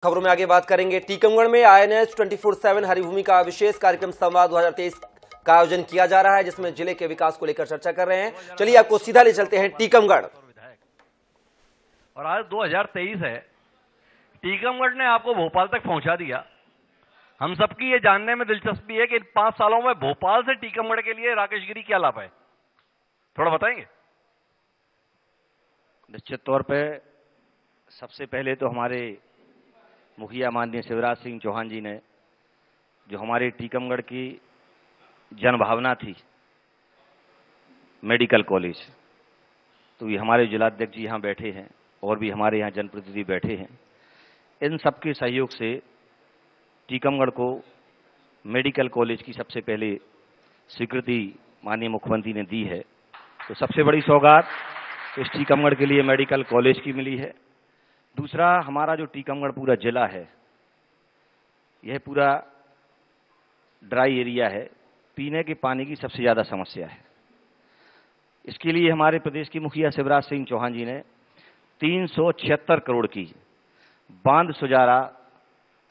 खबरों में आगे बात करेंगे। टीकमगढ़ में INS 24/7 हरिभूमि का विशेष कार्यक्रम संवाद 2023 का आयोजन किया जा रहा है, जिसमें जिले के विकास को लेकर चर्चा कर रहे हैं। चलिए आपको सीधा ले चलते हैं टीकमगढ़। और आज 2023 है, टीकमगढ़ ने आपको भोपाल तक पहुंचा दिया। हम सबकी ये जानने में दिलचस्पी है कि इन 5 सालों में भोपाल से टीकमगढ़ के लिए राकेश गिरी क्या लाभ है, थोड़ा बताएंगे। निश्चित तौर पे सबसे पहले तो हमारे मुखिया माननीय शिवराज सिंह चौहान जी ने जो हमारे टीकमगढ़ की जनभावना थी मेडिकल कॉलेज, तो ये हमारे जिलाध्यक्ष जी यहाँ बैठे हैं और भी हमारे यहाँ जनप्रतिनिधि बैठे हैं। इन सबके सहयोग से टीकमगढ़ को मेडिकल कॉलेज की सबसे पहले स्वीकृति माननीय मुख्यमंत्री ने दी है। तो सबसे बड़ी सौगात इस टीकमगढ़ के लिए मेडिकल कॉलेज की मिली है। दूसरा, हमारा जो टीकमगढ़ पूरा जिला है, यह पूरा ड्राई एरिया है, पीने के पानी की सबसे ज़्यादा समस्या है। इसके लिए हमारे प्रदेश के मुखिया शिवराज सिंह चौहान जी ने 376 करोड़ की बांध सुजारा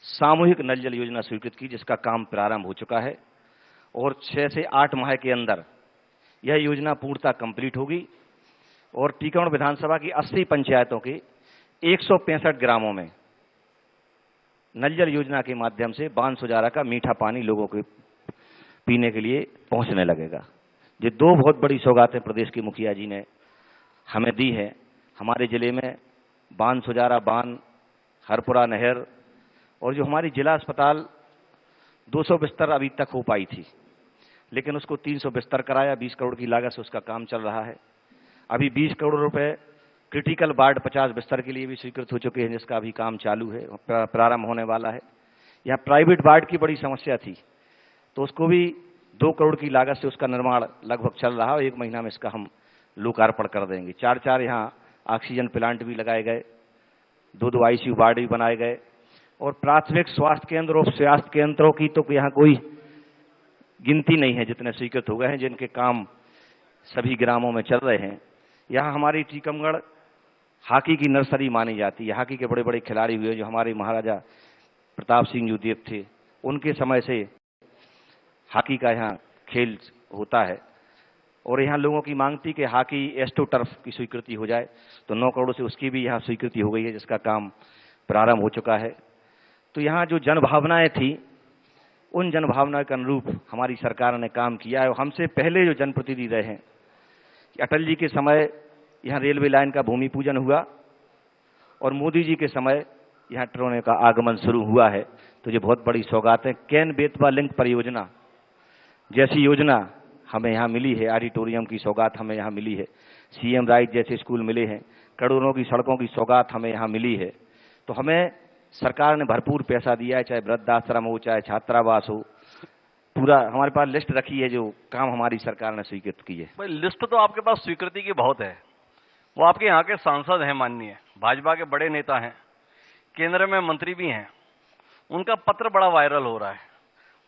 सामूहिक नल जल योजना स्वीकृत की, जिसका काम प्रारंभ हो चुका है और 6 से 8 माह के अंदर यह योजना पूर्णतः कंप्लीट होगी और टीकमगढ़ विधानसभा की 80 पंचायतों के 165 ग्रामों में नल जल योजना के माध्यम से बांध सुजारा का मीठा पानी लोगों के पीने के लिए पहुंचने लगेगा। ये 2 बहुत बड़ी सौगातें प्रदेश के मुखिया जी ने हमें दी है। हमारे जिले में बांध सुजारा बांध, हरपुरा नहर और जो हमारी जिला अस्पताल 200 बिस्तर अभी तक हो पाई थी, लेकिन उसको 300 बिस्तर कराया, 20 करोड़ की लागत से उसका काम चल रहा है। अभी 20 करोड़ रुपए क्रिटिकल वार्ड 50 बिस्तर के लिए भी स्वीकृत हो चुके हैं, जिसका अभी काम चालू है, प्रारंभ होने वाला है। यहाँ प्राइवेट वार्ड की बड़ी समस्या थी, तो उसको भी 2 करोड़ की लागत से उसका निर्माण लगभग चल रहा है और 1 महीना में इसका हम लोकार्पण कर देंगे। 4 यहाँ ऑक्सीजन प्लांट भी लगाए गए, 2 ICU वार्ड भी बनाए गए और प्राथमिक स्वास्थ्य केंद्र और स्वास्थ्य केंद्रों की तो यहाँ कोई गिनती नहीं है जितने स्वीकृत हो गए हैं, जिनके काम सभी ग्रामों में चल रहे हैं। यहाँ हमारी टीकमगढ़ हॉकी की नर्सरी मानी जाती है। हॉकी के बड़े बड़े खिलाड़ी हुए जो हमारे महाराजा प्रताप सिंह जो देव थे, उनके समय से हॉकी का यहाँ खेल होता है और यहाँ लोगों की मांग थी कि हॉकी एस्ट्रो टर्फ की स्वीकृति हो जाए, तो 9 करोड़ से उसकी भी यहाँ स्वीकृति हो गई है, जिसका काम प्रारंभ हो चुका है। तो यहाँ जो जनभावनाएं थी, उन जनभावनाओं के अनुरूप हमारी सरकार ने काम किया है। और हमसे पहले जो जनप्रतिनिधि रहे हैं, अटल जी के समय यहाँ रेलवे लाइन का भूमि पूजन हुआ और मोदी जी के समय यहाँ ट्रेनों का आगमन शुरू हुआ है। तो ये बहुत बड़ी सौगात है। केन बेतवा लिंक परियोजना जैसी योजना हमें यहाँ मिली है, ऑडिटोरियम की सौगात हमें यहाँ मिली है, CM राइट जैसे स्कूल मिले हैं, करोड़ों की सड़कों की सौगात हमें यहाँ मिली है। तो हमें सरकार ने भरपूर पैसा दिया है, चाहे वृद्धाश्रम हो, चाहे छात्रावास हो, पूरा हमारे पास लिस्ट रखी है जो काम हमारी सरकार ने स्वीकृत की है। भाई लिस्ट तो आपके पास स्वीकृति की बहुत है। वो आपके यहाँ के सांसद हैं, माननीय भाजपा के बड़े नेता हैं, केंद्र में मंत्री भी हैं, उनका पत्र बड़ा वायरल हो रहा है।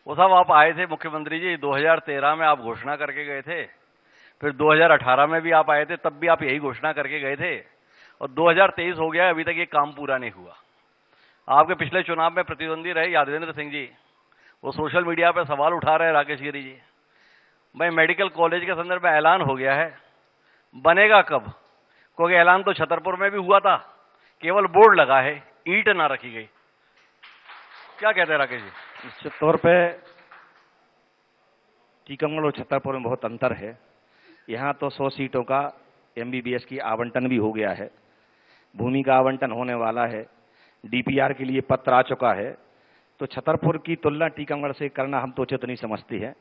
वो साहब आप आए थे मुख्यमंत्री जी, 2013 में आप घोषणा करके गए थे, फिर 2018 में भी आप आए थे, तब भी आप यही घोषणा करके गए थे और 2023 हो गया, अभी तक ये काम पूरा नहीं हुआ। आपके पिछले चुनाव में प्रतिद्वंदी रहे यादवेंद्र सिंह जी, वो सोशल मीडिया पे सवाल उठा रहे हैं राकेश गिरी जी, भाई मेडिकल कॉलेज के संदर्भ में ऐलान हो गया है, बनेगा कब? क्योंकि ऐलान तो छतरपुर में भी हुआ था, केवल बोर्ड लगा है, ईंट ना रखी गई। क्या कहते हैं राकेश जी? निश्चित तौर पे टीकमगढ़ और छतरपुर में बहुत अंतर है। यहाँ तो 100 सीटों का MBBS की आवंटन भी हो गया है, भूमि का आवंटन होने वाला है, DPR के लिए पत्र आ चुका है। तो छतरपुर की तुलना टीकमगढ़ से करना हम तो उचित नहीं समझते हैं।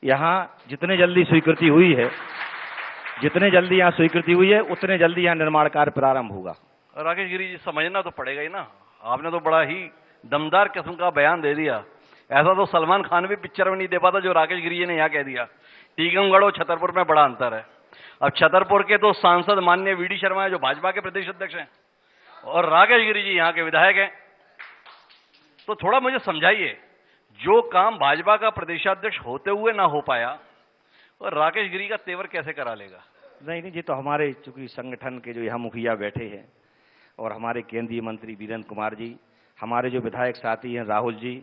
यहाँ जितने जल्दी स्वीकृति हुई है, जितने जल्दी यहाँ स्वीकृति हुई है, उतने जल्दी यहाँ निर्माण कार्य प्रारंभ होगा। राकेश गिरी जी, समझना तो पड़ेगा ही ना, आपने तो बड़ा ही दमदार किस्म का बयान दे दिया। ऐसा तो सलमान खान भी पिक्चर में नहीं दे पाता जो राकेश गिरी जी ने यहाँ कह दिया। टीकमगढ़ और छतरपुर में बड़ा अंतर है। अब छतरपुर के तो सांसद माननीय VD शर्मा है जो भाजपा के प्रदेश अध्यक्ष हैं और राकेश गिरी जी यहाँ के विधायक हैं। तो थोड़ा मुझे समझाइए, जो काम भाजपा का प्रदेशाध्यक्ष होते हुए ना हो पाया और राकेश गिरी का तेवर कैसे करा लेगा? नहीं, ये तो हमारे चूंकि संगठन के जो यहाँ मुखिया बैठे हैं और हमारे केंद्रीय मंत्री वीरेंद्र कुमार जी, हमारे जो विधायक साथी हैं राहुल जी,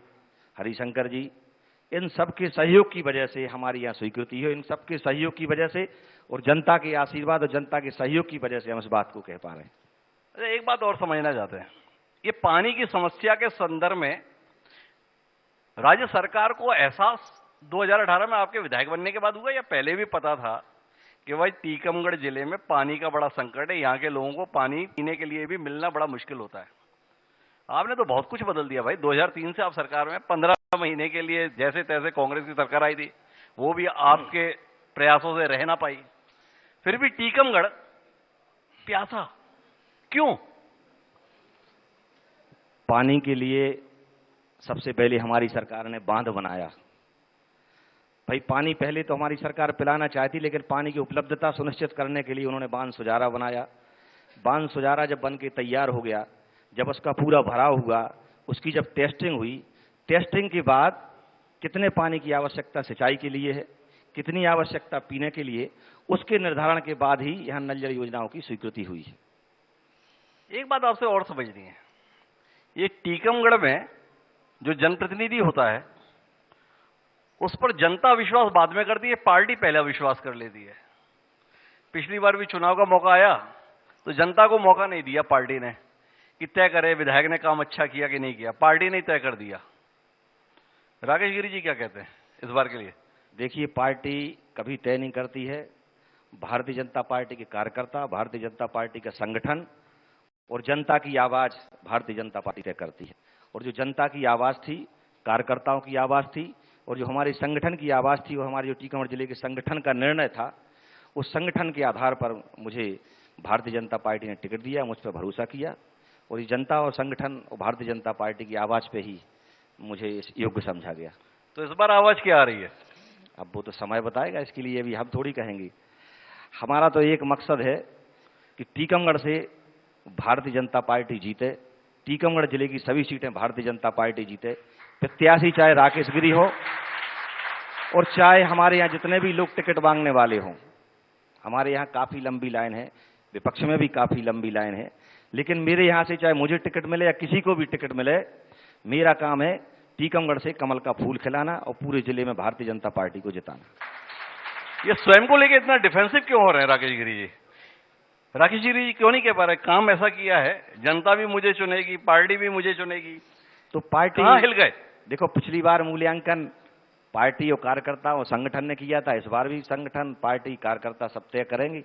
हरिशंकर जी, इन सबके सहयोग की वजह से हमारी यहाँ स्वीकृति है। इन सबके सहयोग की वजह से और जनता के आशीर्वाद और जनता के सहयोग की वजह से हम इस बात को कह पा रहे हैं। अच्छा, एक बात और समझना चाहते हैं, ये पानी की समस्या के संदर्भ में राज्य सरकार को एहसास 2018 में आपके विधायक बनने के बाद हुआ या पहले भी पता था कि भाई टीकमगढ़ जिले में पानी का बड़ा संकट है, यहाँ के लोगों को पानी पीने के लिए भी मिलना बड़ा मुश्किल होता है? आपने तो बहुत कुछ बदल दिया भाई। 2003 से आप सरकार में 15 महीने के लिए जैसे तैसे कांग्रेस की सरकार आई थी, वो भी आपके प्रयासों से रह ना पाई, फिर भी टीकमगढ़ प्यासा क्यों? पानी के लिए सबसे पहले हमारी सरकार ने बांध बनाया। भाई पानी पहले तो हमारी सरकार पिलाना चाहती, लेकिन पानी की उपलब्धता सुनिश्चित करने के लिए उन्होंने बांध सुजारा बनाया। बांध सुजारा जब बन के तैयार हो गया, जब उसका पूरा भराव हुआ, उसकी जब टेस्टिंग हुई, टेस्टिंग के बाद कितने पानी की आवश्यकता सिंचाई के लिए है, कितनी आवश्यकता पीने के लिए, उसके निर्धारण के बाद ही यहाँ नल जल योजनाओं की स्वीकृति हुई है। एक बात आपसे और समझनी है, ये टीकमगढ़ में जो जनप्रतिनिधि होता है उस पर जनता विश्वास बाद में करती है, पार्टी पहला विश्वास कर लेती है। पिछली बार भी चुनाव का मौका आया तो जनता को मौका नहीं दिया पार्टी ने कि तय करे विधायक ने काम अच्छा किया कि नहीं किया, पार्टी ने तय कर दिया। राकेश गिरी जी क्या कहते हैं इस बार के लिए? देखिए, पार्टी कभी तय नहीं करती है। भारतीय जनता पार्टी के कार्यकर्ता, भारतीय जनता पार्टी का संगठन और जनता की आवाज भारतीय जनता पार्टी तय करती है। और जो जनता की आवाज थी, कार्यकर्ताओं की आवाज थी, और जो हमारे संगठन की आवाज थी, वो हमारे जो टीकमगढ़ जिले के संगठन का निर्णय था, उस संगठन के आधार पर मुझे भारतीय जनता पार्टी ने टिकट दिया, मुझ पर भरोसा किया, और ये जनता और संगठन और भारतीय जनता पार्टी की आवाज पे ही मुझे इस योग्य समझा गया। तो इस बार आवाज क्या आ रही है? अब वो तो समय बताएगा, इसके लिए अभी हम थोड़ी कहेंगे। हमारा तो एक मकसद है कि टीकमगढ़ से भारतीय जनता पार्टी जीते, टीकमगढ़ जिले की सभी सीटें भारतीय जनता पार्टी जीते। प्रत्याशी चाहे राकेश गिरी हो और चाहे हमारे यहाँ जितने भी लोग टिकट मांगने वाले हों। हमारे यहाँ काफी लंबी लाइन है, विपक्ष में भी काफी लंबी लाइन है, लेकिन मेरे यहाँ से चाहे मुझे टिकट मिले या किसी को भी टिकट मिले, मेरा काम है टीकमगढ़ से कमल का फूल खिलाना और पूरे जिले में भारतीय जनता पार्टी को जिताना। ये स्वयं को लेकर इतना डिफेंसिव क्यों हो रहे हैं राकेश गिरी जी? राकेश गिरी जी क्यों नहीं कह पा रहे काम ऐसा किया है, जनता भी मुझे चुनेगी, पार्टी भी मुझे चुनेगी? तो पार्टी कहाँ हिल गए? देखो, पिछली बार मूल्यांकन पार्टी और कार्यकर्ता और संगठन ने किया था, इस बार भी संगठन, पार्टी, कार्यकर्ता सब तय करेंगे।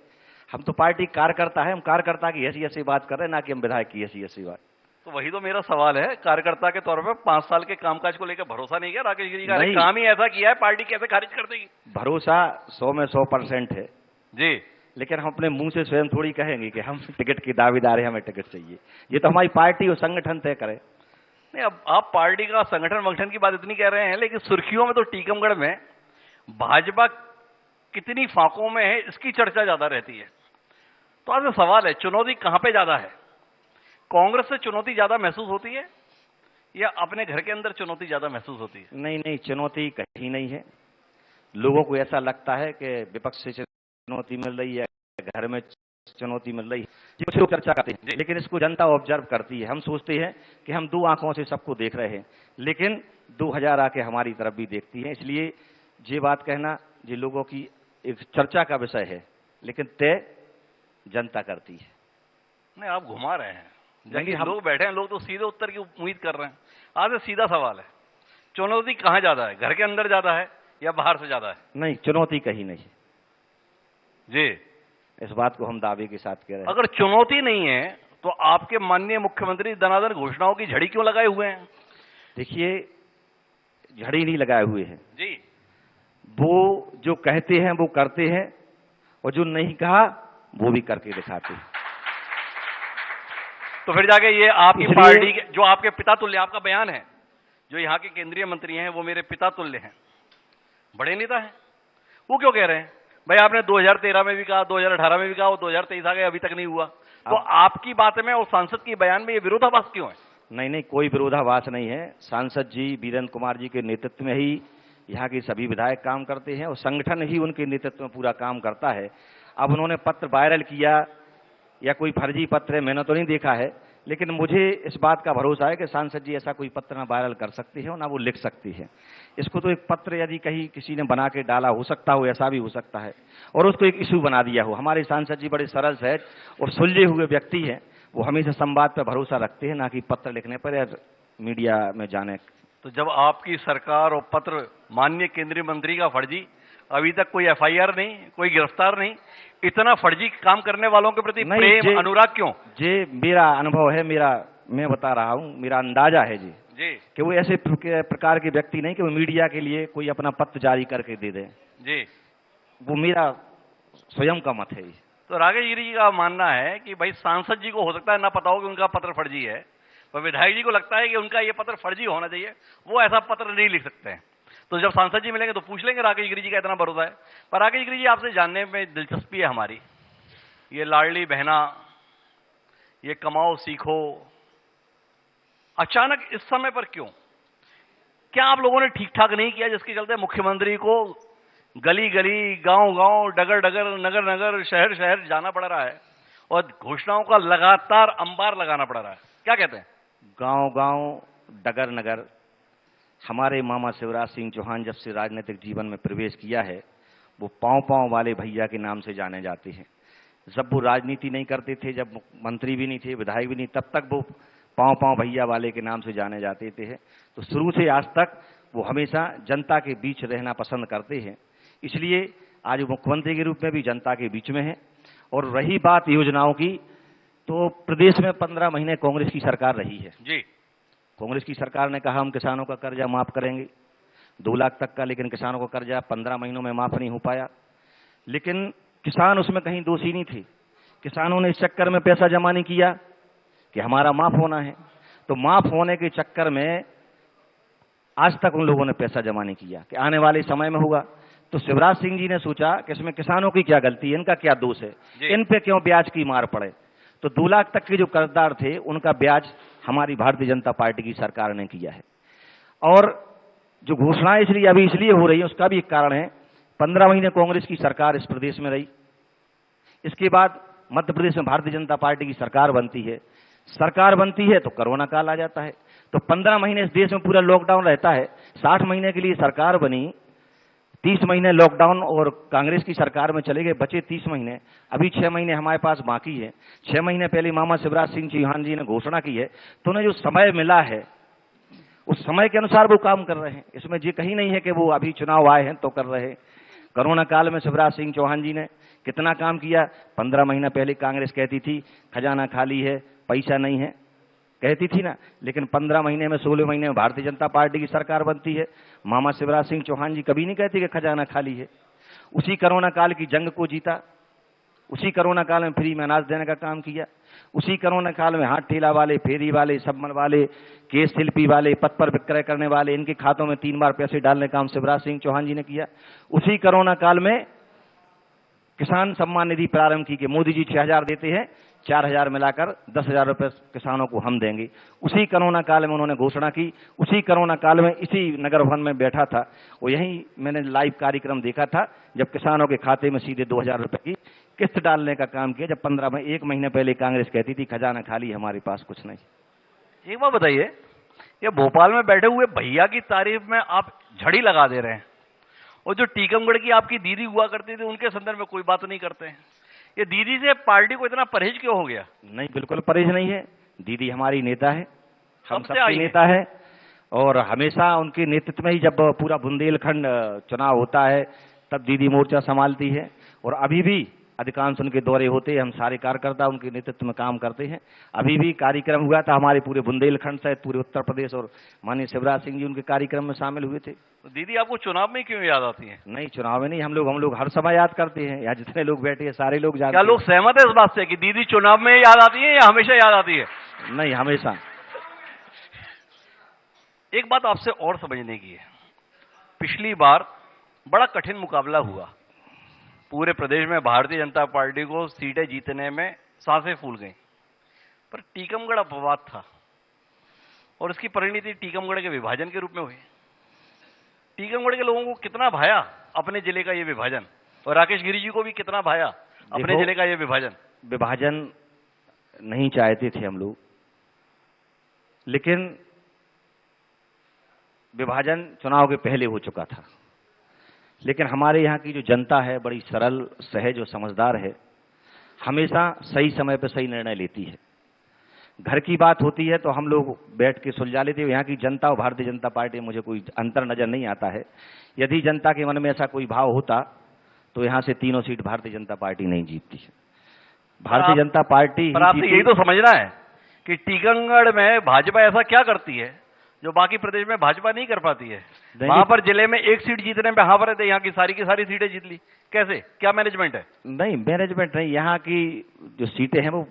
हम तो पार्टी कार्यकर्ता है, हम कार्यकर्ता की हैसियत से बात कर रहे हैं, ना कि हम विधायक की हैसियत से बात। तो वही तो मेरा सवाल है, कार्यकर्ता के तौर पर 5 साल के कामकाज को लेकर भरोसा नहीं किया राकेश गिरी का? काम ही ऐसा किया है, पार्टी कैसे खारिज कर देगी? भरोसा 100 में 100% है जी, लेकिन हम अपने मुंह से स्वयं थोड़ी कहेंगे कि हम टिकट की दावेदार है, हमें टिकट चाहिए। ये तो हमारी पार्टी और संगठन तय करे। नहीं, अब आप पार्टी का संगठन वंगठन की बात इतनी कह रहे हैं, लेकिन सुर्खियों में तो टीकमगढ़ में भाजपा कितनी फांकों में है इसकी चर्चा ज्यादा रहती है। तो आपसे सवाल है, चुनौती कहां पे ज्यादा है? कांग्रेस से चुनौती ज्यादा महसूस होती है या अपने घर के अंदर चुनौती ज्यादा महसूस होती है? नहीं नहीं, चुनौती कहीं नहीं है। लोगों को ऐसा लगता है कि विपक्ष से चुनौती मिल रही है, घर में चुनौती मिल रही है, कुछ लोग चर्चा करते हैं, लेकिन इसको जनता ऑब्जर्व करती है। हम सोचते हैं कि हम 2 आंखों से सबको देख रहे हैं, लेकिन 2000 आके हमारी तरफ भी देखती हैं। इसलिए ये बात कहना ये लोगों की एक चर्चा का विषय है, लेकिन तय जनता करती है। नहीं, आप घुमा रहे हैं, जबकि लोग बैठे हैं, लोग तो सीधे उत्तर की उम्मीद कर रहे हैं। आज सीधा सवाल है, चुनौती कहां ज्यादा है, घर के अंदर ज्यादा है या बाहर से ज्यादा है? नहीं, चुनौती कहीं नहीं है जी, इस बात को हम दावे के साथ कह रहे हैं। अगर चुनौती नहीं है तो आपके माननीय मुख्यमंत्री दनादन घोषणाओं की झड़ी क्यों लगाए हुए हैं? देखिए, झड़ी नहीं लगाए हुए हैं जी, वो जो कहते हैं वो करते हैं, और जो नहीं कहा वो भी करके दिखाते हैं। तो फिर जाके ये आपकी पार्टी के जो आपके पिता तुल्य, आपका बयान है, जो यहाँ के केंद्रीय मंत्री हैं वो मेरे पिता तुल्य हैं, बड़े नेता हैं, वो क्यों कह रहे हैं भाई आपने 2013 में भी कहा, 2018 में भी कहा, वो 2023 आ गए, अभी तक नहीं हुआ? तो आपकी बात में और सांसद की बयान में ये विरोधाभास क्यों है? नहीं नहीं, कोई विरोधाभास नहीं है। सांसद जी वीरेंद्र कुमार जी के नेतृत्व में ही यहाँ के सभी विधायक काम करते हैं और संगठन ही उनके नेतृत्व में पूरा काम करता है। अब उन्होंने पत्र वायरल किया या कोई फर्जी पत्र है, मैंने तो नहीं देखा है, लेकिन मुझे इस बात का भरोसा है कि सांसद जी ऐसा कोई पत्र ना वायरल कर सकती है और ना वो लिख सकती है। इसको तो एक पत्र यदि कहीं किसी ने बना के डाला हो सकता हो, ऐसा भी हो सकता है, और उसको एक इशू बना दिया हो। हमारे सांसद जी बड़े सरल सहज और सुलझे हुए व्यक्ति हैं। वो हमेशा संवाद पर भरोसा रखते हैं, ना कि पत्र लिखने पर या मीडिया में जाने। तो जब आपकी सरकार और पत्र माननीय केंद्रीय मंत्री का फर्जी, अभी तक कोई एफआईआर नहीं, कोई गिरफ्तार नहीं, इतना फर्जी काम करने वालों के प्रति प्रेम अनुराग क्यों? जे मेरा अनुभव है, मैं बता रहा हूँ, मेरा अंदाजा है जी कि वो ऐसे प्रकार के व्यक्ति नहीं कि वो मीडिया के लिए कोई अपना पत्र जारी करके दे दे जी। वो मेरा स्वयं का मत है। तो राकेश गिरी जी का मानना है कि भाई सांसद जी को हो सकता है ना पता हो कि उनका पत्र फर्जी है, पर विधायक जी को लगता है कि उनका ये पत्र फर्जी होना चाहिए, वो ऐसा पत्र नहीं लिख सकते हैं। तो जब सांसद जी मिलेंगे तो पूछ लेंगे राकेश गिरी जी का इतना भरोसा है। पर राकेश गिरी जी, आपसे जानने में दिलचस्पी है हमारी, ये लाडली बहना, ये कमाओ सीखो, अचानक इस समय पर क्यों? क्या आप लोगों ने ठीक ठाक नहीं किया जिसके चलते मुख्यमंत्री को गली गली, गांव गांव, डगर डगर, नगर नगर, शहर शहर जाना पड़ रहा है और घोषणाओं का लगातार अंबार लगाना पड़ रहा है? क्या कहते हैं? गांव गांव, डगर नगर, हमारे मामा शिवराज सिंह चौहान जब से राजनीतिक जीवन में प्रवेश किया है, वो पांव पांव वाले भैया के नाम से जाने जाते हैं। जब वो राजनीति नहीं करते थे, जब मंत्री भी नहीं थे, विधायक भी नहीं, तब तक वो पांव पांव भैया वाले के नाम से जाने जाते थे। तो शुरू से आज तक वो हमेशा जनता के बीच रहना पसंद करते हैं, इसलिए आज मुख्यमंत्री के रूप में भी जनता के बीच में है। और रही बात योजनाओं की, तो प्रदेश में 15 महीने कांग्रेस की सरकार रही है जी। कांग्रेस की सरकार ने कहा हम किसानों का कर्जा माफ करेंगे 2 लाख तक का, लेकिन किसानों का कर्जा 15 महीनों में माफ नहीं हो पाया। लेकिन किसान उसमें कहीं दोषी नहीं थे। किसानों ने इस चक्कर में पैसा जमा नहीं किया कि हमारा माफ होना है, तो माफ होने के चक्कर में आज तक उन लोगों ने पैसा जमा नहीं किया कि आने वाले समय में होगा। तो शिवराज सिंह जी ने सोचा कि इसमें किसानों की क्या गलती है, इनका क्या दोष है, इन पे क्यों ब्याज की मार पड़े। तो 2 लाख तक के जो कर्जदार थे उनका ब्याज हमारी भारतीय जनता पार्टी की सरकार ने किया है। और जो घोषणाएं इसलिए हो रही है, उसका भी एक कारण है, 15 महीने कांग्रेस की सरकार इस प्रदेश में रही, इसके बाद मध्य प्रदेश में भारतीय जनता पार्टी की सरकार बनती है। सरकार बनती है तो कोरोना काल आ जाता है, तो 15 महीने इस देश में पूरा लॉकडाउन रहता है। 60 महीने के लिए सरकार बनी, 30 महीने लॉकडाउन और कांग्रेस की सरकार में चले गए, बचे 30 महीने। अभी 6 महीने हमारे पास बाकी है। 6 महीने पहले मामा शिवराज सिंह चौहान जी ने घोषणा की है, तो उन्हें जो समय मिला है उस समय के अनुसार वो काम कर रहे हैं। इसमें ये कहीं नहीं है कि वो अभी चुनाव आए हैं तो कर रहे हैं। कोरोना काल में शिवराज सिंह चौहान जी ने कितना काम किया। 15 महीना पहले कांग्रेस कहती थी खजाना खाली है, पैसा नहीं है, कहती थी ना, लेकिन 15 महीने में 16 महीने में भारतीय जनता पार्टी की सरकार बनती है। मामा शिवराज सिंह चौहान जी कभी नहीं कहती कि खजाना खाली है। उसी कोरोना काल की जंग को जीता, उसी कोरोना काल में फ्री में अनाज देने का काम किया, उसी कोरोना काल में हाथ ठेला वाले, फेरी वाले, सबमन वाले, केस शिल्पी वाले, पथ पर विक्रय करने वाले, इनके खातों में 3 बार पैसे डालने का काम शिवराज सिंह चौहान जी ने किया। उसी कोरोना काल में किसान सम्मान निधि प्रारंभ की कि मोदी जी 6000 देते हैं, 4000 मिलाकर 10,000 रुपए किसानों को हम देंगे। उसी कोरोना काल में उन्होंने घोषणा की। उसी कोरोना काल में इसी नगर भवन में बैठा था, वो यही मैंने लाइव कार्यक्रम देखा था जब किसानों के खाते में सीधे 2000 रुपए की किस्त डालने का काम किया, जब 1 महीने पहले कांग्रेस कहती थी खजाना खाली, हमारे पास कुछ नहीं। एक बात बताइए, ये भोपाल में बैठे हुए भैया की तारीफ में आप झड़ी लगा दे रहे हैं, और जो टीकमगढ़ की आपकी दीदी हुआ करती थी उनके संदर्भ में कोई बात नहीं करते हैं। ये दीदी से पार्टी को इतना परहेज क्यों हो गया? नहीं, बिल्कुल परहेज नहीं है। दीदी हमारी नेता है, हम सबकी नेता है, और हमेशा उनके नेतृत्व में ही जब पूरा बुंदेलखंड चुनाव होता है तब दीदी मोर्चा संभालती है। और अभी भी अधिकांश उनके दौरे होते हैं, हम सारे कार्यकर्ता उनके नेतृत्व में काम करते हैं। अभी भी कार्यक्रम हुआ था हमारे पूरे बुंदेलखंड से, पूरे उत्तर प्रदेश, और माननीय शिवराज सिंह जी उनके कार्यक्रम में शामिल हुए थे। तो दीदी आपको चुनाव में क्यों याद आती है? नहीं, चुनाव में नहीं, हम लोग हर समय याद करते हैं। यहाँ जितने लोग बैठे हैं सारे लोग जानते हैं। क्या लोग सहमत है इस बात से कि दीदी चुनाव में याद आती है या हमेशा याद आती है? नहीं, हमेशा। एक बात आपसे और समझने की है, पिछली बार बड़ा कठिन मुकाबला हुआ, पूरे प्रदेश में भारतीय जनता पार्टी को सीटें जीतने में सांसें फूल गई, पर टीकमगढ़ अपवाद था और इसकी परिणति टीकमगढ़ के विभाजन के रूप में हुई। टीकमगढ़ के लोगों को कितना भाया अपने जिले का ये विभाजन, और राकेश गिरी जी को भी कितना भाया अपने जिले का ये विभाजन? विभाजन नहीं चाहते थे हम लोग, लेकिन विभाजन चुनाव के पहले हो चुका था। लेकिन हमारे यहाँ की जो जनता है बड़ी सरल, सहज और समझदार है, हमेशा सही समय पर सही निर्णय लेती है। घर की बात होती है तो हम लोग बैठ के सुलझा लेते हैं। यहाँ की जनता और भारतीय जनता पार्टी में मुझे कोई अंतर नजर नहीं आता है। यदि जनता के मन में ऐसा कोई भाव होता तो यहाँ से 3 सीट भारतीय जनता पार्टी नहीं जीतती है। भारतीय जनता पार्टी पर आपसे यही तो समझना है कि टीकमगढ़ में भाजपा ऐसा क्या करती है जो बाकी प्रदेश में भाजपा नहीं कर पाती है। वहां पर जिले में 1 सीट जीतने में हावर है, यहाँ की सारी सीटें जीत ली। कैसे, क्या मैनेजमेंट है? नहीं, मैनेजमेंट नहीं। यहाँ की जो सीटें हैं वो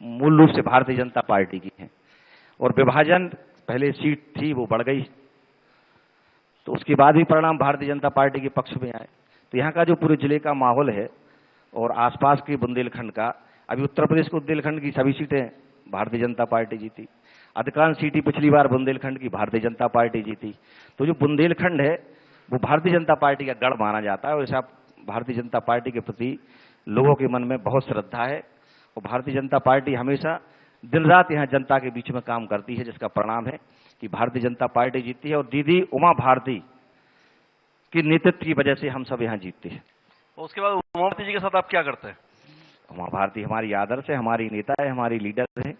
मूल रूप से भारतीय जनता पार्टी की हैं, और विभाजन पहले सीट थी वो बढ़ गई, तो उसके बाद भी परिणाम भारतीय जनता पार्टी के पक्ष में आए। तो यहाँ का जो पूरे जिले का माहौल है और आसपास के बुंदेलखंड का, अभी उत्तर प्रदेश के बुंदेलखंड की सभी सीटें भारतीय जनता पार्टी जीती। अधिकांश सीटें पिछली बार बुंदेलखंड की भारतीय जनता पार्टी जीती। तो जो बुंदेलखंड है वो भारतीय जनता पार्टी का गढ़ माना जाता है, और ऐसा भारतीय जनता पार्टी के प्रति लोगों के मन में बहुत श्रद्धा है। और भारतीय जनता पार्टी हमेशा दिन रात यहाँ जनता के बीच में काम करती है, जिसका परिणाम है कि भारतीय जनता पार्टी जीतती है। और दीदी उमा भारती के नेतृत्व की वजह से हम सब यहाँ जीतते हैं। उसके बाद उमा भारती जी के साथ आप क्या करते हैं? उमा भारती हमारी आदर्श है, हमारी नेता है, हमारी लीडर है।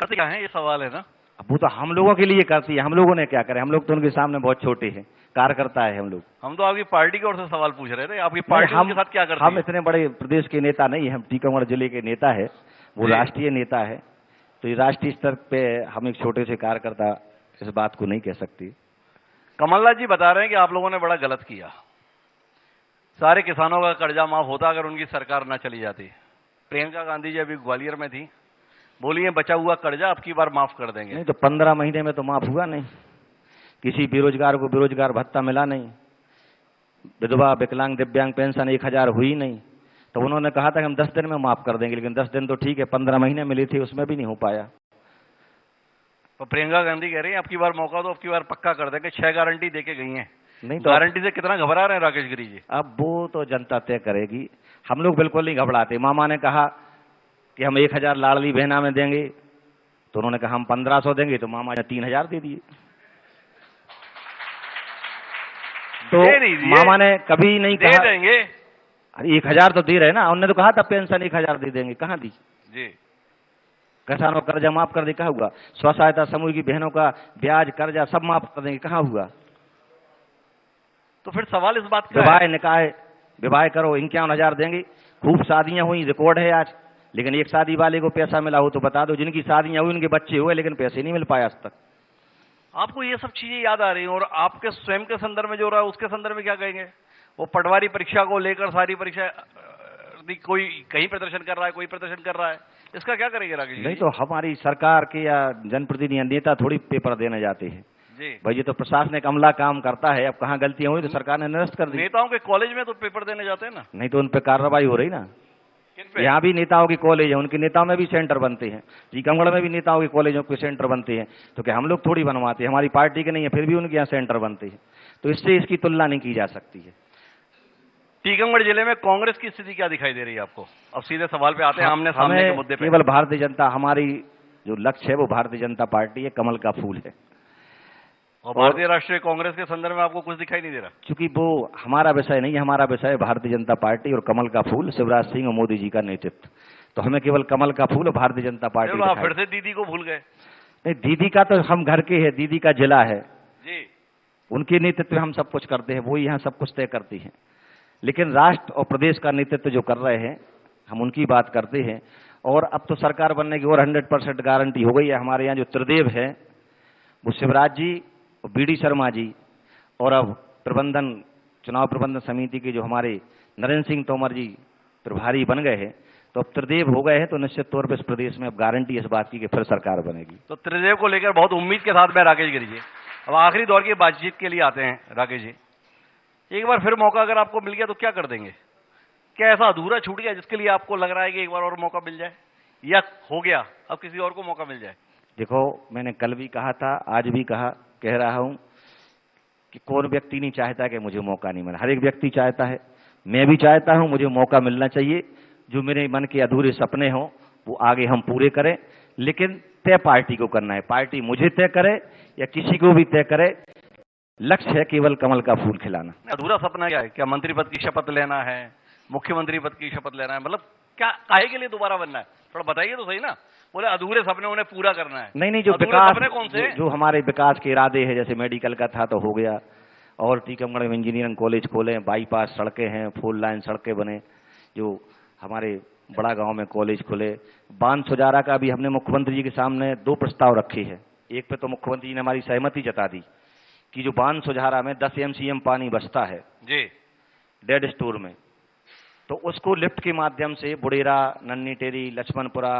करते क्या है, ये सवाल है ना। अब वो तो हम लोगों के लिए करती है, हम लोगों ने क्या करें, हम लोग तो उनके सामने बहुत छोटे हैं, कार्यकर्ता है हम लोग। हम तो आपकी पार्टी की ओर से सवाल पूछ रहे थे, आपकी पार्टी उनके साथ क्या करती है? हम इतने बड़े प्रदेश के नेता नहीं है, हम टीकमगढ़ जिले के नेता है, वो राष्ट्रीय नेता है। तो ये राष्ट्रीय स्तर पे हम एक छोटे से कार्यकर्ता इस बात को नहीं कह सकती। कमलनाथ जी बता रहे हैं कि आप लोगों ने बड़ा गलत किया, सारे किसानों का कर्जा माफ होता अगर उनकी सरकार ना चली जाती। प्रियंका गांधी जी अभी ग्वालियर में थी, बोली है बचा हुआ कर्जा अब की बार माफ कर देंगे। नहीं तो 15 महीने में तो माफ हुआ नहीं, किसी बेरोजगार को बेरोजगार भत्ता मिला नहीं, विधवा विकलांग दिव्यांग पेंशन 1000 हुई नहीं। तो उन्होंने कहा था कि हम 10 दिन में माफ कर देंगे, लेकिन 10 दिन तो ठीक है, 15 महीने मिली थी, उसमें भी नहीं हो पाया। तो प्रियंका गांधी कह रही है अब की बार मौका दो, अब की बार पक्का कर देंगे। 6 गारंटी देके गई हैं। नहीं तो गारंटी से कितना घबरा रहे हैं राकेश गिरी जी? अब वो तो जनता तय करेगी, हम लोग बिल्कुल नहीं घबराते। मामा ने कहा कि हम 1000 लाडली बहना में देंगे, तो उन्होंने कहा हम 1500 देंगे, तो मामा ने 3000 दे दिए। तो मामा ने कभी नहीं कहा दे देंगे। अरे 1000 तो दे रहे ना, उन्होंने तो कहा था पेंशन 1000 दे देंगे, कहाँ दी जी? किसानों का कर्जा माफ कर दे, कहा हुआ? स्व सहायता समूह की बहनों का ब्याज कर्जा सब माफ कर देंगे, कहाँ हुआ? तो फिर सवाल इस बात का विवाह निकाह विवाह करो 51,000 देंगे। खूब शादियां हुई, रिकॉर्ड है आज, लेकिन एक शादी वाले को पैसा मिला हो तो बता दो। जिनकी शादियां हुई उनके बच्चे हुए, लेकिन पैसे नहीं मिल पाए आज तक। आपको ये सब चीजें याद आ रही हैं, और आपके स्वयं के संदर्भ में जो रहा है उसके संदर्भ में क्या कहेंगे? वो पटवारी परीक्षा को लेकर सारी परीक्षा, कोई कहीं प्रदर्शन कर रहा है, कोई प्रदर्शन कर रहा है, इसका क्या करेंगे राकेश जी? नहीं तो हमारी सरकार के या जनप्रतिनिधि नेता थोड़ी पेपर देने जाते हैं जी। भाई, ये तो प्रशासनिक अमला काम करता है। अब कहाँ गलतियां हुई तो सरकार ने निरस्त कर दी। नेताओं के कॉलेज में तो पेपर देने जाते हैं ना। नहीं तो उन पे कार्रवाई हो रही ना। यहाँ भी नेताओं के कॉलेज है, उनके नेताओं में भी सेंटर बनते हैं। टीकमगढ़ में भी नेताओं के कॉलेजों के सेंटर बनते हैं। तो क्या हम लोग थोड़ी बनवाते हैं, हमारी पार्टी के नहीं है, फिर भी उनके यहाँ सेंटर बनते हैं। तो इससे इसकी तुलना नहीं की जा सकती है। टीकमगढ़ जिले में कांग्रेस की स्थिति क्या दिखाई दे रही है आपको? अब सीधे सवाल पे आते हैं, आमने सामने के मुद्दे पे। केवल भारतीय जनता, हमारी जो लक्ष्य है वो भारतीय जनता पार्टी है, कमल का फूल है। और भारतीय राष्ट्रीय कांग्रेस के संदर्भ में आपको कुछ दिखाई नहीं दे रहा? क्योंकि वो हमारा विषय नहीं है, हमारा विषय है भारतीय जनता पार्टी और कमल का फूल, शिवराज सिंह और मोदी जी का नेतृत्व। तो हमें केवल कमल का फूल और भारतीय जनता पार्टी। आप फिर से दीदी को भूल गए? नहीं, दीदी का तो हम घर के हैं, दीदी का जिला है जी, उनके नेतृत्व में हम सब कुछ करते हैं, वो यहाँ सब कुछ तय करती हैं। लेकिन राष्ट्र और प्रदेश का नेतृत्व जो कर रहे हैं हम उनकी बात करते हैं। और अब तो सरकार बनने की और 100% गारंटी हो गई है। हमारे यहाँ जो त्रिदेव है वो शिवराज जी, बीडी शर्मा जी, और अब चुनाव प्रबंधन समिति के जो हमारे नरेंद्र सिंह तोमर जी प्रभारी बन गए हैं। तो अब त्रिदेव हो गए हैं, तो निश्चित तौर पर इस प्रदेश में अब गारंटी इस बात की कि फिर सरकार बनेगी। तो त्रिदेव को लेकर बहुत उम्मीद के साथ में राकेश गिरी जी, अब आखिरी दौर की बातचीत के लिए आते हैं। राकेश जी, एक बार फिर मौका अगर आपको मिल गया तो क्या कर देंगे? क्या ऐसा अधूरा छूट गया जिसके लिए आपको लग रहा है कि एक बार और मौका मिल जाए, या हो गया अब किसी और को मौका मिल जाए? देखो, मैंने कल भी कहा था, आज भी कह रहा हूं कि कौन व्यक्ति नहीं चाहता कि मुझे मौका नहीं मिला। हर एक व्यक्ति चाहता है, मैं भी चाहता हूं, मुझे मौका मिलना चाहिए। जो मेरे मन के अधूरे सपने हों वो आगे हम पूरे करें। लेकिन तय पार्टी को करना है। पार्टी मुझे तय करे या किसी को भी तय करे, लक्ष्य है केवल कमल का फूल खिलाना। अधूरा सपना क्या है? क्या मंत्री पद की शपथ लेना है, मुख्यमंत्री पद की शपथ लेना है? मतलब क्या, काहे के लिए दोबारा बनना है? थोड़ा बताइए तो सही ना। बोले अधूरे सपने उन्हें पूरा करना है। नहीं, जो अधूरे विकास, सपने कौन से? जो हमारे विकास के इरादे हैं, जैसे मेडिकल का था तो हो गया, और टीकमगढ़ में इंजीनियरिंग कॉलेज खोले, बाईपास सड़कें हैं, 4 लाइन सड़कें बने, जो हमारे बड़ा गांव में कॉलेज खुले, बांध सुजारा का भी हमने मुख्यमंत्री जी के सामने 2 प्रस्ताव रखे हैं। एक पे तो मुख्यमंत्री जी ने हमारी सहमति जता दी कि जो बांध सुजारा में 10 MCM पानी बचता है जी डेड स्टोर में, तो उसको लिफ्ट के माध्यम से बुडेरा, नन्नी टेरी, लक्ष्मणपुरा,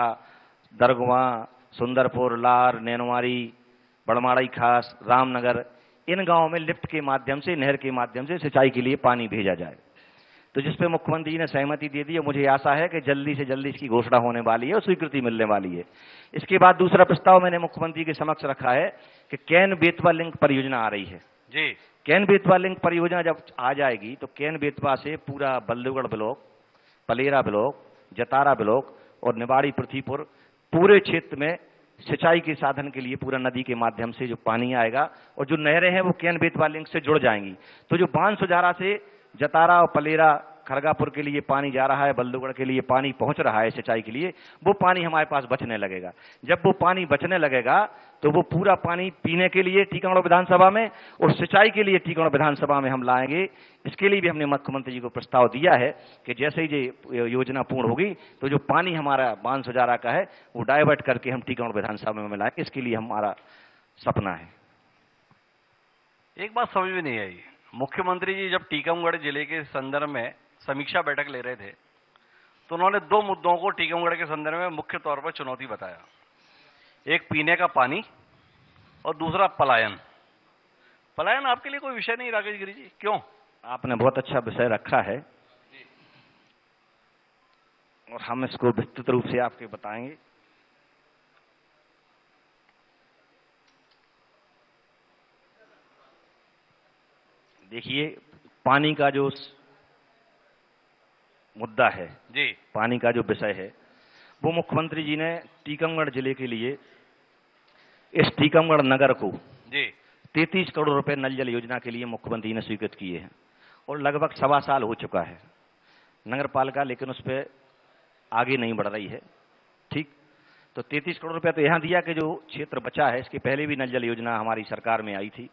दरगवा, सुंदरपुर, लार, नैनवारी, बड़माड़ई खास, रामनगर, इन गांवों में लिफ्ट के माध्यम से, नहर के माध्यम से सिंचाई के लिए पानी भेजा जाए। तो जिस पे मुख्यमंत्री जी ने सहमति दे दी है, मुझे आशा है कि जल्दी से जल्दी इसकी घोषणा होने वाली है और स्वीकृति मिलने वाली है। इसके बाद दूसरा प्रस्ताव मैंने मुख्यमंत्री के समक्ष रखा है कि कैन बेतवा लिंक परियोजना आ रही है जी। कैन बेतवा लिंक परियोजना जब आ जाएगी तो कैन बेतवा से पूरा Ballugarh block, Palera block, Jatara block और निवाड़ी पृथ्वीपुर, पूरे क्षेत्र में सिंचाई के साधन के लिए पूरा नदी के माध्यम से जो पानी आएगा और जो नहरें हैं वो कैन बेतवा लिंक से जुड़ जाएंगी। तो जो बांध सुजारा से जतारा और पलेरा, खरगापुर के लिए पानी जा रहा है, बल्लूगढ़ के लिए पानी पहुंच रहा है सिंचाई के लिए, वो पानी हमारे पास बचने लगेगा। जब वो पानी बचने लगेगा तो वो पूरा पानी पीने के लिए टीकमगढ़ विधानसभा में और सिंचाई के लिए टीकमगढ़ विधानसभा में हम लाएंगे। इसके लिए भी हमने मुख्यमंत्री जी को प्रस्ताव दिया है कि जैसे ही ये योजना पूर्ण होगी तो जो पानी हमारा बांध सुजारा का है वो डाइवर्ट करके हम टीकमगढ़ विधानसभा में लाएंगे। इसके लिए हमारा सपना है। एक बात समझ में नहीं आई, मुख्यमंत्री जी जब टीकमगढ़ जिले के संदर्भ में समीक्षा बैठक ले रहे थे तो उन्होंने 2 मुद्दों को टीकमगढ़ के संदर्भ में मुख्य तौर पर चुनौती बताया। एक पीने का पानी और दूसरा पलायन। पलायन आपके लिए कोई विषय नहीं राकेश गिरी जी, क्यों? आपने बहुत अच्छा विषय रखा है और हम इसको विस्तृत रूप से आपके बताएंगे। देखिए, पानी का जो मुद्दा है जी, पानी का जो विषय है वो मुख्यमंत्री जी ने टीकमगढ़ जिले के लिए इस टीकमगढ़ नगर को जी 33 करोड़ रुपए नल जल योजना के लिए मुख्यमंत्री ने स्वीकृत किए हैं और लगभग 1.25 साल हो चुका है नगर पालिका, लेकिन उस पर आगे नहीं बढ़ रही है। ठीक, तो 33 करोड़ रुपया तो यहाँ दिया कि जो क्षेत्र बचा है, इसके पहले भी नल जल योजना हमारी सरकार में आई थी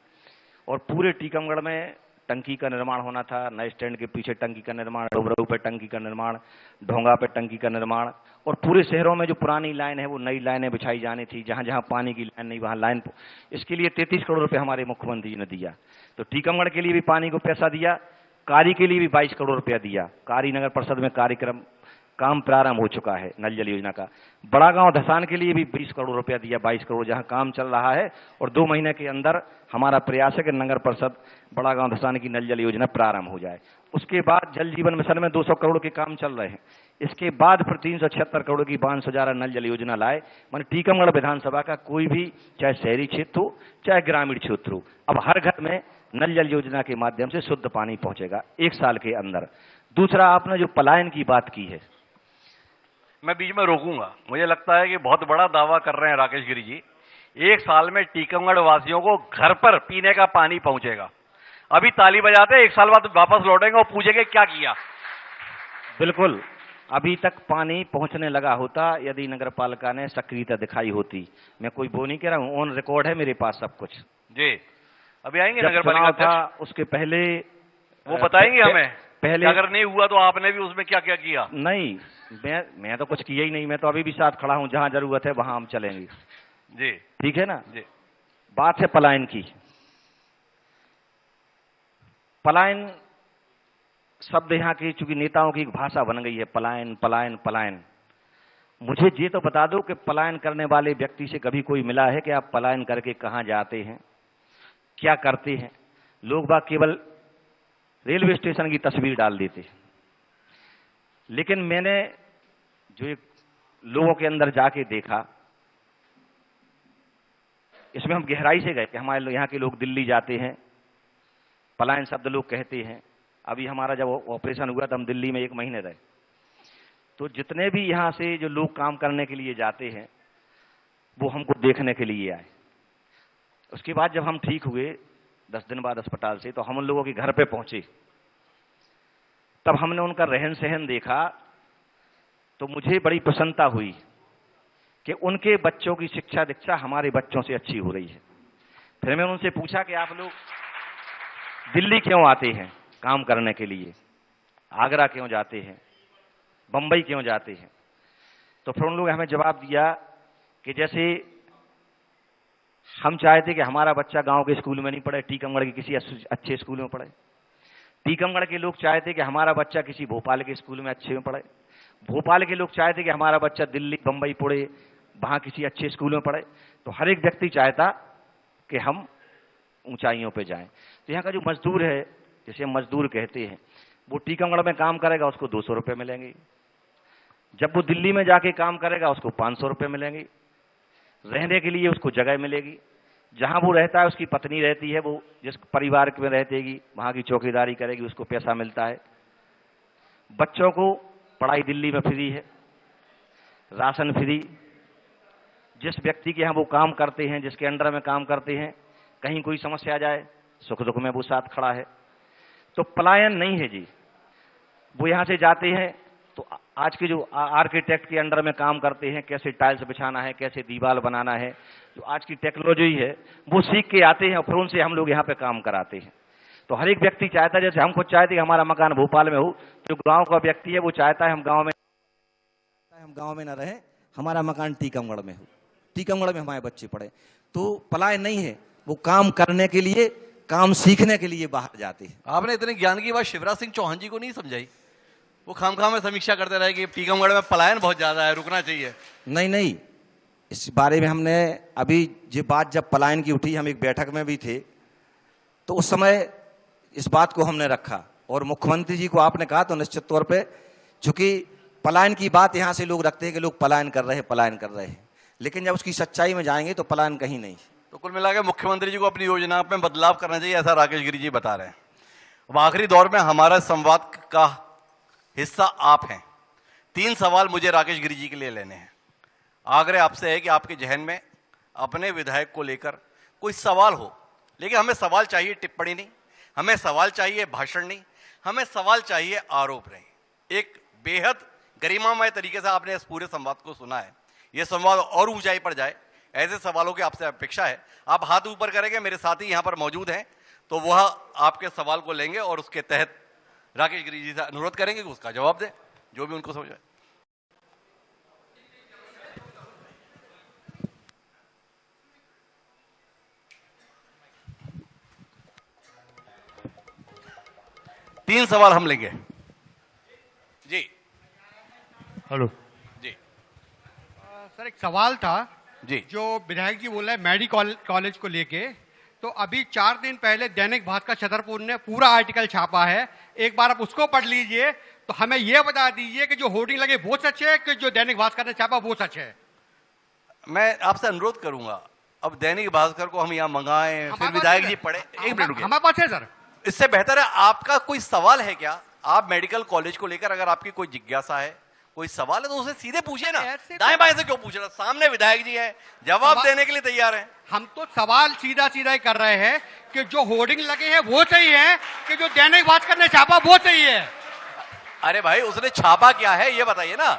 और पूरे टीकमगढ़ में टंकी का निर्माण होना था। नए स्टैंड के पीछे टंकी का निर्माण, डुमराव पे टंकी का निर्माण, ढोंगा पे टंकी का निर्माण और पूरे शहरों में जो पुरानी लाइन है वो नई लाइनें बिछाई जानी थी। जहां जहां पानी की लाइन नहीं वहां लाइन, इसके लिए 33 करोड़ रुपए हमारे मुख्यमंत्री जी ने दिया। तो टीकमगढ़ के लिए भी पानी को पैसा दिया, कारी के लिए भी 22 करोड़ रुपया दिया। कारी नगर परिषद में कार्यक्रम काम प्रारंभ हो चुका है नल जल योजना का। बड़ा गांव धसान के लिए भी 20 करोड़ रुपया दिया, 22 करोड़ जहां काम चल रहा है और 2 महीने के अंदर हमारा प्रयास है कि नगर परिषद बड़ा गांव धसान की नल जल योजना प्रारंभ हो जाए। उसके बाद जल जीवन मिशन में 200 करोड़ के काम चल रहे हैं। इसके बाद फिर 376 करोड़ की बांध सुजारा नल जल योजना लाए। माने टीकमगढ़ विधानसभा का कोई भी, चाहे शहरी क्षेत्र हो चाहे ग्रामीण क्षेत्र हो, अब हर घर में नल जल योजना के माध्यम से शुद्ध पानी पहुंचेगा 1 साल के अंदर। दूसरा, आपने जो पलायन की बात की है, मैं बीच में रोकूंगा। मुझे लगता है कि बहुत बड़ा दावा कर रहे हैं राकेश गिरी जी, 1 साल में टीकमगढ़ वासियों को घर पर पीने का पानी पहुंचेगा। अभी ताली बजाते, 1 साल बाद वापस लौटेंगे और पूछेंगे क्या किया। बिल्कुल, अभी तक पानी पहुंचने लगा होता यदि नगर पालिका ने सक्रियता दिखाई होती। मैं कोई वो नहीं कह रहा हूं, ऑन रिकॉर्ड है मेरे पास सब कुछ। जी, अभी आएंगे जब नगर चुनाव पालिका था अध्यक्ष, उसके पहले वो बताएंगे हमें पहले अगर नहीं हुआ तो आपने भी उसमें क्या क्या किया। नहीं, मैं तो कुछ किया ही नहीं। मैं तो अभी भी साथ खड़ा हूं, जहां जरूरत है वहां हम चलेंगे। जी, ठीक है ना। जी, बात है पलायन की। पलायन शब्द यहाँ की चूंकि नेताओं की एक भाषा बन गई है, पलायन पलायन पलायन। मुझे ये तो बता दो कि पलायन करने वाले व्यक्ति से कभी कोई मिला है कि आप पलायन करके कहां जाते हैं, क्या करते हैं? लोग बाग केवल रेलवे स्टेशन की तस्वीर डाल देते हैं। लेकिन मैंने जो एक लोगों के अंदर जाके देखा, इसमें हम गहराई से गए कि हमारे यहाँ के लोग दिल्ली जाते हैं, पलायन शब्द लोग कहते हैं। अभी हमारा जब ऑपरेशन हुआ तो हम दिल्ली में 1 महीने रहे। तो जितने भी यहाँ से जो लोग काम करने के लिए जाते हैं वो हमको देखने के लिए आए। उसके बाद जब हम ठीक हुए 10 दिन बाद अस्पताल से, तो हम उन लोगों के घर पे पहुंचे। तब हमने उनका रहन सहन देखा तो मुझे बड़ी प्रसन्नता हुई कि उनके बच्चों की शिक्षा दीक्षा हमारे बच्चों से अच्छी हो रही है। फिर मैंने उनसे पूछा कि आप लोग दिल्ली क्यों आते हैं काम करने के लिए, आगरा क्यों जाते हैं, बंबई क्यों जाते हैं? तो फिर उन लोगों ने हमें जवाब दिया कि जैसे हम चाहते कि हमारा बच्चा गांव के स्कूल में नहीं पढ़े, टीकमगढ़ के किसी अच्छे स्कूल में पढ़े। टीकमगढ़ के लोग चाहते कि हमारा बच्चा किसी भोपाल के स्कूल में अच्छे में पढ़े। भोपाल के लोग चाहते कि हमारा बच्चा दिल्ली, बंबई, पुणे, वहां किसी अच्छे स्कूल में पढ़े। तो हर एक व्यक्ति चाहता कि हम ऊंचाइयों पे जाएं। तो यहाँ का जो मजदूर है, जिसे हम मजदूर कहते हैं, वो टीकमगढ़ में काम करेगा उसको 200 रुपये मिलेंगे। जब वो दिल्ली में जाके काम करेगा उसको 500 रुपये मिलेंगे। रहने के लिए उसको जगह मिलेगी। जहां वो रहता है उसकी पत्नी रहती है, वो जिस परिवार में रहेगी वहां की चौकीदारी करेगी, उसको पैसा मिलता है। बच्चों को पढ़ाई दिल्ली में फ्री है, राशन फ्री। जिस व्यक्ति के यहाँ वो काम करते हैं, जिसके अंडर में काम करते हैं, कहीं कोई समस्या आ जाए सुख दुख में वो साथ खड़ा है। तो पलायन नहीं है जी। वो यहाँ से जाते हैं तो आज के जो आर्किटेक्ट के अंडर में काम करते हैं, कैसे टाइल्स बिछाना है, कैसे दीवार बनाना है, जो आज की टेक्नोलॉजी है वो सीख के आते हैं और फिर उनसे हम लोग यहाँ पे काम कराते हैं। तो हर एक व्यक्ति चाहता है, जैसे हम खुद चाहते हैं कि हमारा मकान भोपाल में हो, जो गांव का व्यक्ति है वो चाहता है हम गांव में ना रहे, हमारा मकान टीकमगढ़ में हो, टीकमगढ़ में हमारे बच्चे पढ़े। तो पलायन नहीं है, वो काम करने के लिए, काम सीखने के लिए बाहर जाते हैं। आपने इतने ज्ञान की बात शिवराज सिंह चौहान जी को नहीं समझाई? वो खामखा में समीक्षा करते रहे कि टीकमगढ़ में पलायन बहुत ज्यादा है, रुकना चाहिए। नहीं, इस बारे में हमने अभी ये बात जब पलायन की उठी, हम एक बैठक में भी थे, तो उस समय इस बात को हमने रखा और मुख्यमंत्री जी को आपने कहा तो निश्चित तौर पे, चूंकि पलायन की बात यहाँ से लोग रखते हैं कि लोग पलायन कर रहे हैं, लेकिन जब उसकी सच्चाई में जाएंगे तो पलायन कहीं नहीं। तो कुल मिलाकर मुख्यमंत्री जी को अपनी योजना में बदलाव करना चाहिए, ऐसा राकेश गिरी जी बता रहे हैं। अब आखिरी दौर में हमारा संवाद का हिस्सा आप हैं। 3 सवाल मुझे राकेश गिरी जी के लिए लेने हैं। आग्रह आपसे है कि आपके जहन में अपने विधायक को लेकर कोई सवाल हो, लेकिन हमें सवाल चाहिए टिप्पणी नहीं, हमें सवाल चाहिए भाषण नहीं, हमें सवाल चाहिए आरोप नहीं। एक बेहद गरिमामय तरीके से आपने इस पूरे संवाद को सुना है। यह संवाद और ऊंचाई पर जाए, ऐसे सवालों की आपसे अपेक्षा है। आप हाथ ऊपर करेंगे, मेरे साथी यहाँ पर मौजूद हैं, तो वह आपके सवाल को लेंगे और उसके तहत राकेश गिरी जी से अनुरोध करेंगे कि उसका जवाब दें, जो भी उनको समझ आए। तीन सवाल हम लेंगे जी। हेलो जी सर, एक सवाल था जी। जो विधायक जी बोल रहे हैं मेडिकल कॉलेज को लेके, तो अभी 4 दिन पहले दैनिक भास्कर छतरपुर ने पूरा आर्टिकल छापा है, एक बार आप उसको पढ़ लीजिए तो हमें यह बता दीजिए कि जो होर्डिंग लगे वो सच है कि जो दैनिक भास्कर ने छापा वो सच है। मैं आपसे अनुरोध करूंगा, अब दैनिक भास्कर को हम यहाँ मंगाएं, फिर विधायक जी पढ़े। एक मिनट रुकिए, हमारे पास है सर। इससे बेहतर है आपका कोई सवाल है क्या? आप मेडिकल कॉलेज को लेकर अगर आपकी कोई जिज्ञासा है, कोई सवाल है, तो उसे सीधे पूछिए ना, दाएं बाएं से क्यों पूछ रहे? सामने विधायक जी हैं, जवाब देने के लिए तैयार हैं। हम तो सवाल सीधा सीधा ही कर रहे हैं कि जो होर्डिंग लगे हैं वो सही है कि जो दैनिक भास्कर ने छापा वो सही है। अरे भाई, उसने छापा क्या है ये बताइए ना।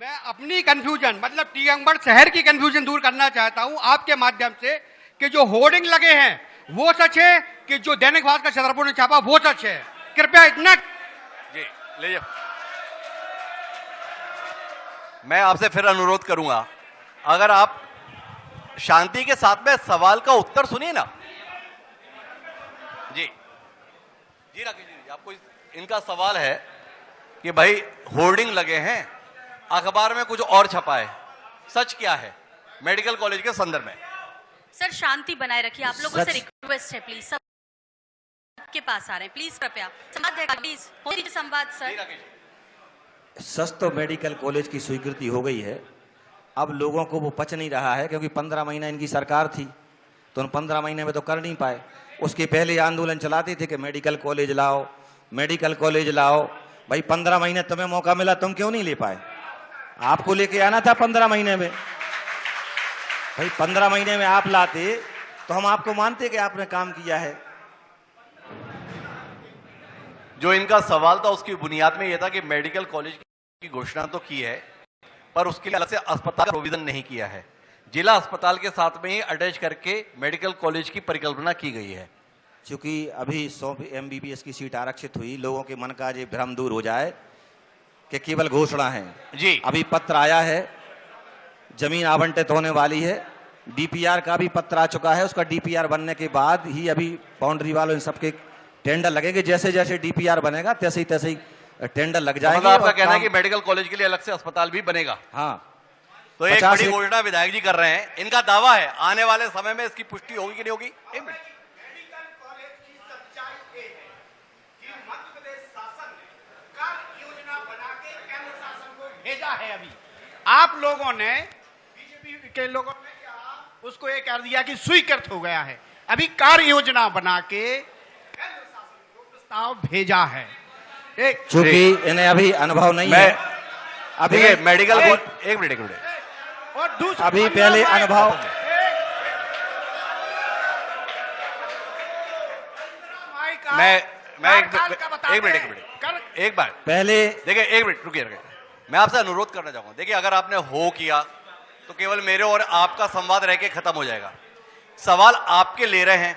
मैं अपनी कंफ्यूजन, मतलब टीकमगढ़ शहर की कंफ्यूजन दूर करना चाहता हूं आपके माध्यम से कि जो होर्डिंग लगे हैं वो सच है कि जो दैनिक भास्कर छतरपुर ने छापा वो सच है। कृपया इतना जी ले। मैं आपसे फिर अनुरोध करूंगा, अगर आप शांति के साथ में सवाल का उत्तर सुनिए ना। जी जी राकेश जी, आपको इनका सवाल है कि भाई होर्डिंग लगे हैं, अखबार में कुछ और छपा है, सच क्या है मेडिकल कॉलेज के संदर्भ में? सर शांति बनाए रखिए, आप लोगों से रिक्वेस्ट है प्लीज, सब के पास आ रहे हैं, प्लीज कृपया संवाद है, प्लीज हो दीजिए संवाद सर। सच तो मेडिकल कॉलेज की स्वीकृति हो गई है, अब लोगों को वो पच नहीं रहा है, क्योंकि 15 महीना इनकी सरकार थी तो उन 15 महीने में तो कर नहीं पाए। उसके पहले आंदोलन चलाते थे कि मेडिकल कॉलेज लाओ, मेडिकल कॉलेज लाओ। भाई 15 महीने तुम्हें मौका मिला, तुम क्यों नहीं ले पाए? आपको लेके आना था 15 महीने में। भाई 15 महीने में आप लाते तो हम आपको मानते कि आपने काम किया है। जो इनका सवाल था उसकी बुनियाद में यह था कि मेडिकल कॉलेज की घोषणा तो की है, पर उसके लिए अलग से अस्पताल का प्रोविजन नहीं किया है। जिला अस्पताल के साथ में ही अटैच करके मेडिकल कॉलेज की परिकल्पना की गई है। क्योंकि अभी 100 MBBS की सीट आरक्षित हुई, लोगों के मन का ये भ्रम दूर हो जाए कि केवल घोषणा है। जी, अभी पत्र आया है, जमीन आवंटित होने वाली है, DPR का भी पत्र आ चुका है। उसका DPR बनने के बाद ही अभी बाउंड्री वालों इन सबके टेंडर लगेंगे। जैसे जैसे DPR बनेगा तैसे ही टेंडर लग जाएंगे। मतलब आपका कहना है कि मेडिकल कॉलेज के लिए अलग से अस्पताल भी बनेगा। हाँ, तो एक बड़ी घोषणा विधायक जी कर रहे हैं। इनका दावा है आने वाले समय में इसकी पुष्टि होगी कि नहीं होगी? एक मिनट। मेडिकल कॉलेज की सच्चाई ये है कि मध्य प्रदेश शासन ने कार्य योजना बना के केंद्र शासन को भेजा है। अभी आप लोगों ने, बीजेपी के लोगों ने क्या उसको ये कर दिया कि स्वीकृत हो गया है। अभी कार्य योजना बना के केंद्र शासन को प्रस्ताव भेजा है। चूंकि इन्हें अभी अनुभव नहीं है, अभी मेडिकल एक मिनट और दूसरा अभी पहले अनुभव एक बार पहले देखिए, एक मिनट रुकिए। मैं आपसे अनुरोध करना चाहूंगा, देखिए अगर आपने हो किया तो केवल मेरे और आपका संवाद रह के खत्म हो जाएगा। सवाल आपके ले रहे हैं,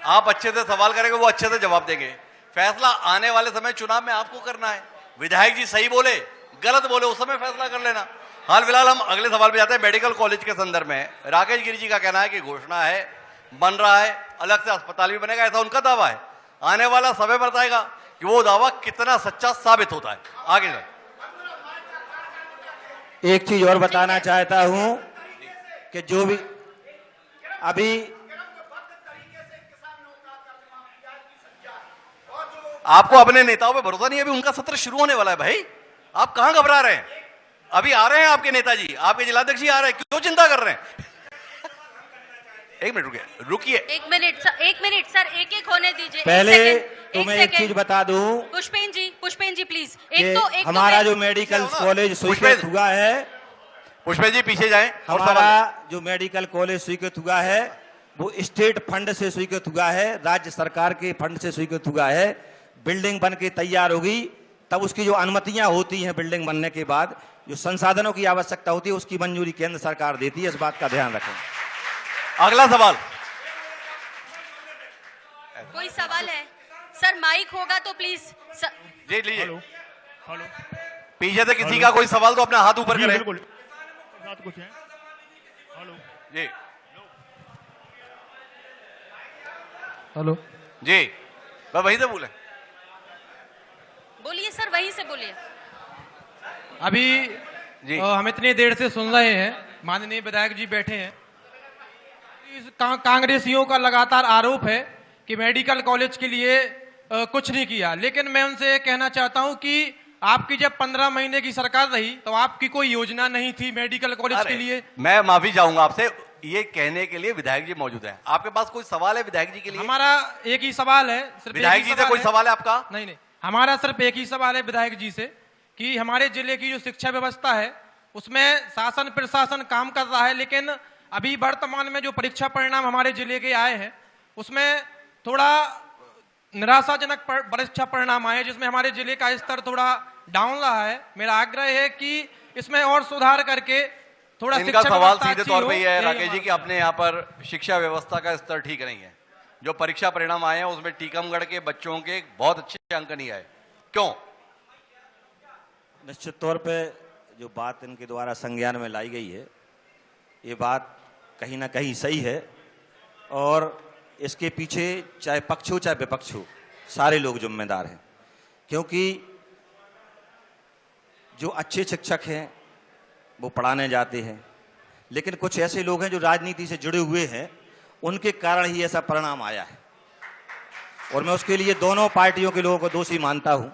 आप अच्छे से सवाल करेंगे, वो अच्छे से जवाब देंगे। फैसला आने वाले समय चुनाव में आपको करना है। विधायक जी सही बोले गलत बोले उस समय फैसला कर लेना। हाल फिलहाल हम अगले सवाल पे जाते हैं। मेडिकल कॉलेज के संदर्भ में राकेश गिरी जी का कहना है कि घोषणा है, बन रहा है, अलग से अस्पताल भी बनेगा, ऐसा उनका दावा है। आने वाला समय बताएगा कि वो दावा कितना सच्चा साबित होता है। आगे जाए। एक चीज और बताना चाहता हूं कि जो भी अभी आपको अपने नेताओं पे भरोसा नहीं है। अभी उनका सत्र शुरू होने वाला है भाई, आप कहां घबरा रहे हैं? अभी आ रहे हैं आपके नेताजी, आपके जिलाध्यक्ष आ रहे हैं, क्यों चिंता कर रहे हैं? एक मिनट रुकिए। एक मिनट सर, एक होने दीजिए। पहले तो मैं एक चीज बता दूं, पुष्पेन जी प्लीज। हमारा जो मेडिकल कॉलेज स्वीकृत हुआ है, पुष्पेन जी पीछे जाएं। हमारा जो मेडिकल कॉलेज स्वीकृत हुआ है वो स्टेट फंड से स्वीकृत हुआ है, राज्य सरकार के फंड से स्वीकृत हुआ है। बिल्डिंग बन के तैयार होगी तब उसकी जो अनुमतियां होती हैं, बिल्डिंग बनने के बाद जो संसाधनों की आवश्यकता होती है उसकी मंजूरी केंद्र सरकार देती है। इस बात का ध्यान रखें। अगला सवाल। कोई सवाल है सर? माइक होगा तो प्लीज जी लीजिए। पीछे से किसी का कोई सवाल तो अपना हाथ ऊपर करें। जी हेलो जी, मैं वहीं से बोलिए सर, वहीं से बोलिए। अभी जी हम इतनी देर से सुन रहे हैं, माननीय विधायक जी बैठे हैं। इस कांग्रेसियों का लगातार आरोप है कि मेडिकल कॉलेज के लिए कुछ नहीं किया, लेकिन मैं उनसे कहना चाहता हूं कि आपकी जब 15 महीने की सरकार रही तो आपकी कोई योजना नहीं थी मेडिकल कॉलेज के लिए। मैं माफी चाहूंगा आपसे, ये कहने के लिए विधायक जी मौजूद हैं। आपके पास कोई सवाल है विधायक जी के लिए? हमारा एक ही सवाल है, सिर्फ विधायक जी से कोई सवाल है आपका? नहीं, हमारा सिर्फ एक ही सवाल है विधायक जी से कि हमारे जिले की जो शिक्षा व्यवस्था है उसमें शासन प्रशासन काम कर रहा है, लेकिन अभी वर्तमान में जो परीक्षा परिणाम हमारे जिले के आए हैं उसमें थोड़ा निराशाजनक परीक्षा परिणाम आए, जिसमें हमारे जिले का स्तर थोड़ा डाउन रहा है। मेरा आग्रह है कि इसमें और सुधार करके थोड़ा इनका सवाल सीधे तौर पे ये है राकेश जी कि अपने यहाँ पर शिक्षा व्यवस्था का स्तर ठीक नहीं है। जो परीक्षा परिणाम आए हैं उसमें टीकमगढ़ के बच्चों के बहुत अच्छे अंक नहीं आए, क्यों? निश्चित तौर पे जो बात इनके द्वारा संज्ञान में लाई गई है ये बात कहीं ना कहीं सही है, और इसके पीछे चाहे पक्ष हो चाहे विपक्ष हो सारे लोग जिम्मेदार हैं। क्योंकि जो अच्छे शिक्षक हैं वो पढ़ाने जाते हैं, लेकिन कुछ ऐसे लोग हैं जो राजनीति से जुड़े हुए हैं, उनके कारण ही ऐसा परिणाम आया है। और मैं उसके लिए दोनों पार्टियों के लोगों को दोषी मानता हूं।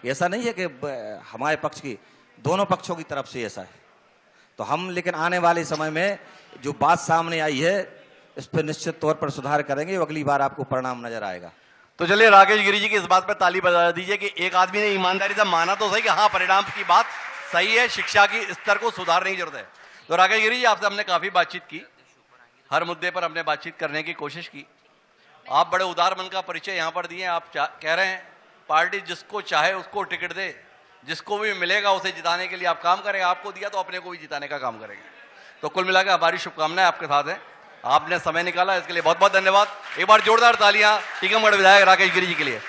ऐसा नहीं है कि हमारे पक्ष की, दोनों पक्षों की तरफ से ऐसा है। तो हम लेकिन आने वाले समय में जो बात सामने आई है इस पर निश्चित तौर पर सुधार करेंगे, अगली बार आपको परिणाम नजर आएगा। तो चलिए राकेश गिरी जी की इस बात पर ताली बजा दीजिए कि एक आदमी ने ईमानदारी से माना तो सही कि हाँ परिणाम की बात सही है, शिक्षा की स्तर को सुधारने की जरूरत है। तो राकेश गिरी जी, आपसे हमने काफी बातचीत की, हर मुद्दे पर हमने बातचीत करने की कोशिश की। आप बड़े उदार मन का परिचय यहां पर दिए। आप कह रहे हैं पार्टी जिसको चाहे उसको टिकट दे, जिसको भी मिलेगा उसे जिताने के लिए आप काम करेंगे। आपको दिया तो अपने को भी जिताने का काम करेंगे। तो कुल मिलाकर हमारी शुभकामनाएं आपके साथ हैं। आपने समय निकाला, इसके लिए बहुत बहुत धन्यवाद। एक बार जोरदार तालियां टीकमगढ़ विधायक राकेश गिरी जी के लिए।